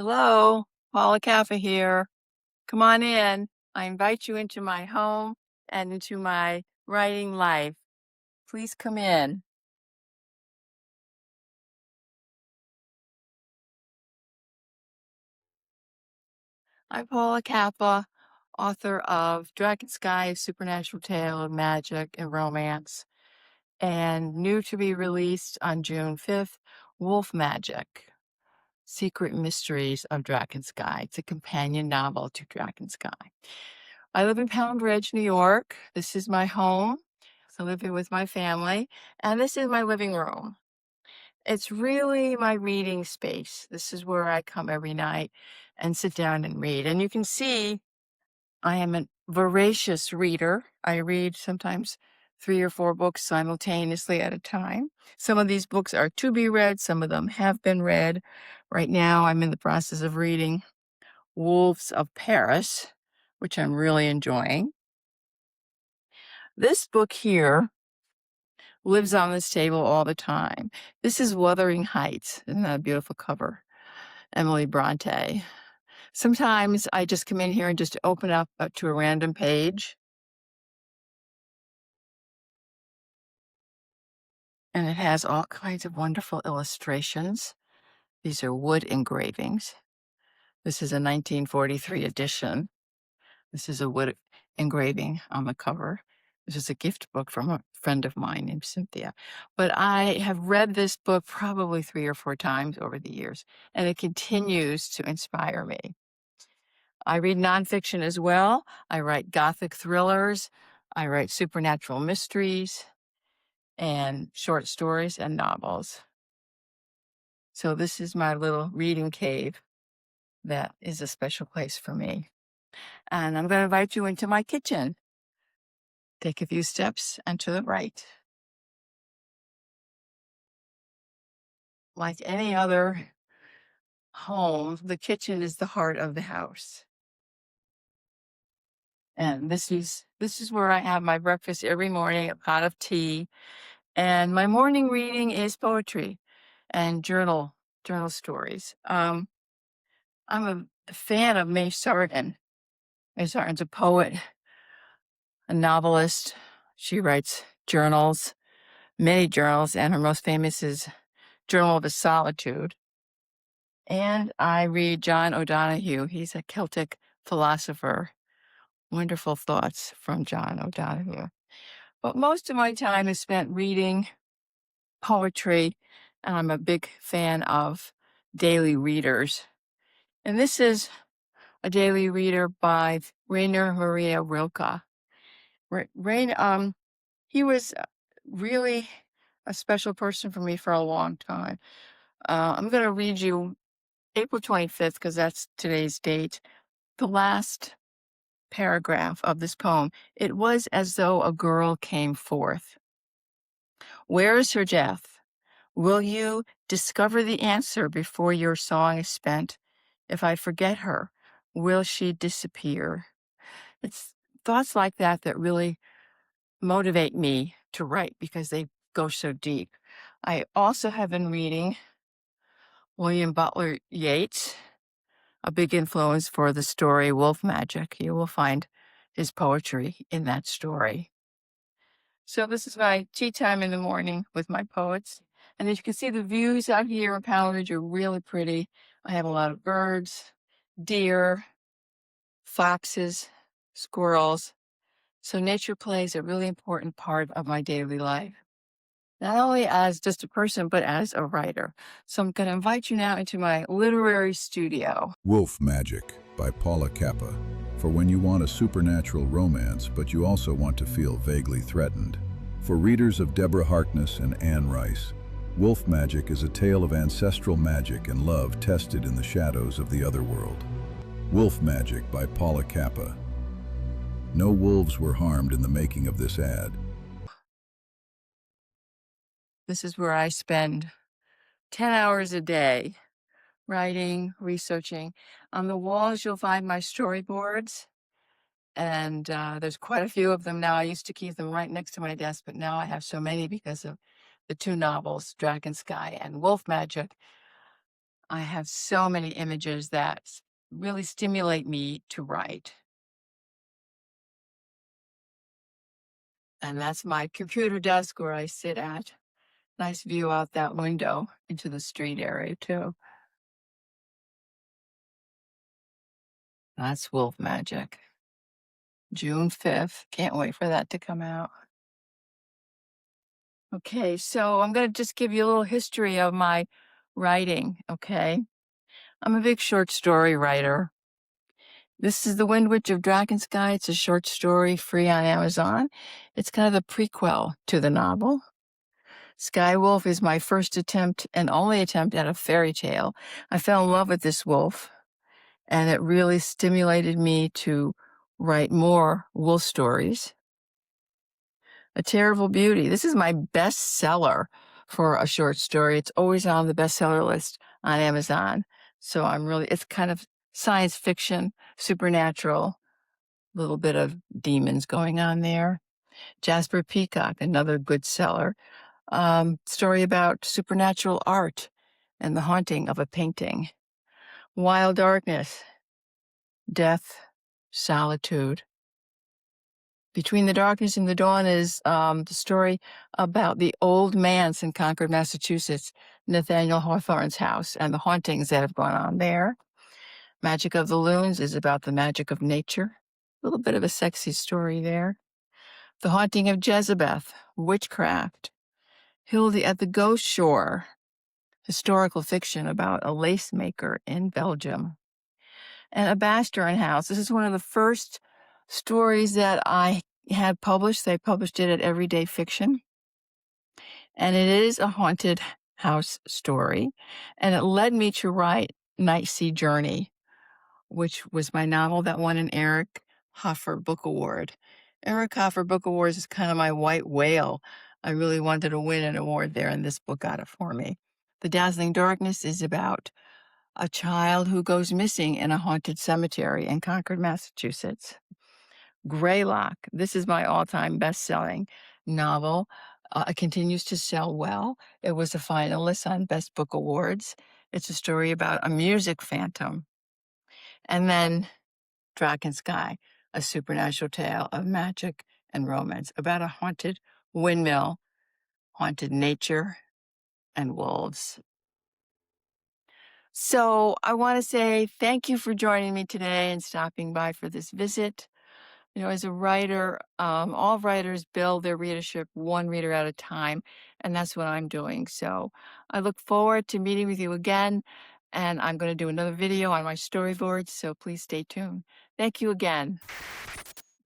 Hello, Paula Cappa here. Come on in. I invite you into my home and into my writing life. Please come in. I'm Paula Cappa, author of Dragon Sky, A Supernatural Tale of Magic and Romance, and new to be released on June 5th, Wolf Magic, Secret Mysteries of Dragon Sky. It's a companion novel to Dragon Sky. I live in Pound Ridge, New York. This is my home. So I live here with my family, and this is my living room. It's really my reading space. This is where I come every night and sit down and read. And you can see I am a voracious reader. I read sometimes 3 or 4 books simultaneously at a time. Some of these books are to be read, some of them have been read. Right now, I'm in the process of reading Wolves of Paris, which I'm really enjoying. This book here lives on this table all the time. This is Wuthering Heights. Isn't that a beautiful cover? Emily Bronte. Sometimes I just come in here and just open up to a random page. And it has all kinds of wonderful illustrations. These are wood engravings. This is a 1943 edition. This is a wood engraving on the cover. This is a gift book from a friend of mine named Cynthia. But I have read this book probably 3 or 4 times over the years, and it continues to inspire me. I read nonfiction as well. I write Gothic thrillers. I write supernatural mysteries and short stories and novels. So this is my little reading cave that is a special place for me. And I'm going to invite you into my kitchen. Take a few steps and to the right. Like any other home, the kitchen is the heart of the house. And this is where I have my breakfast every morning, a pot of tea. And my morning reading is poetry and journal stories. I'm a fan of May Sarden. May Sarden's a poet, a novelist. She writes journals, many journals, and her most famous is Journal of a Solitude. And I read John O'Donohue. He's a Celtic philosopher. Wonderful thoughts from John O'Donohue. But most of my time is spent reading poetry, and I'm a big fan of daily readers. And this is a daily reader by Rainer Maria Rilke. He was really a special person for me for a long time. I'm going to read you April 25th, because that's today's date, the last paragraph of this poem. It was as though a girl came forth. Where is her death? Will you discover the answer before your song is spent? If I forget her, will she disappear? It's thoughts like that that really motivate me to write because they go so deep. I also have been reading William Butler Yeats, a big influence for the story Wolf Magic. You will find his poetry in that story. So this is my tea time in the morning with my poets. And as you can see, the views out here in Pound Ridge are really pretty. I have a lot of birds, deer, foxes, squirrels. So nature plays a really important part of my daily life, not only as just a person, but as a writer. So I'm going to invite you now into my literary studio. Wolf Magic by Paula Cappa. For when you want a supernatural romance, but you also want to feel vaguely threatened. For readers of Deborah Harkness and Anne Rice, Wolf Magic is a tale of ancestral magic and love tested in the shadows of the otherworld. Wolf Magic by Paula Cappa. No wolves were harmed in the making of this ad. This is where I spend 10 hours a day writing, researching. On the walls, you'll find my storyboards. And there's quite a few of them now. I used to keep them right next to my desk, but now I have so many because of the 2 novels, Dragon Sky and Wolf Magic. I have so many images that really stimulate me to write. And that's my computer desk where I sit at. Nice view out that window into the street area too. That's Wolf Magic. June 5th. Can't wait for that to come out. Okay, so I'm going to just give you a little history of my writing, okay? I'm a big short story writer. This is The Wind Witch of Drakensky. It's a short story free on Amazon. It's kind of the prequel to the novel. Skywolf is my first attempt and only attempt at a fairy tale. I fell in love with this wolf, and it really stimulated me to write more wolf stories. A Terrible Beauty. This is my bestseller for a short story. It's always on the bestseller list on Amazon. So it's kind of science fiction, supernatural, a little bit of demons going on there. Jasper Peacock, another good seller. Story about supernatural art and the haunting of a painting. Wild Darkness, death, solitude. Between the Darkness and the Dawn is the story about the old manse in Concord, Massachusetts, Nathaniel Hawthorne's house, and the hauntings that have gone on there. Magic of the Loons is about the magic of nature. A little bit of a sexy story there. The Haunting of Jezebeth, witchcraft. Hilde at the Ghost Shore, historical fiction about a lace maker in Belgium. And A Bastern House. This is one of the first stories that I had published. They published it at Everyday Fiction. And it is a haunted house story. And it led me to write Night Sea Journey, which was my novel that won an Eric Hoffer Book Award. Eric Hoffer Book Awards is kind of my white whale. I really wanted to win an award there, and this book got it for me. The Dazzling Darkness is about a child who goes missing in a haunted cemetery in Concord, Massachusetts. Greylock. This is my all-time best-selling novel. It continues to sell well. It was a finalist on Best Book Awards. It's a story about a music phantom. And then Drakensky, a supernatural tale of magic and romance about a haunted windmill, haunted nature, and wolves. So I want to say thank you for joining me today and stopping by for this visit. As a writer, all writers build their readership one reader at a time, and that's what I'm doing. So I look forward to meeting with you again, and I'm going to do another video on my storyboards, so please stay tuned. Thank you again.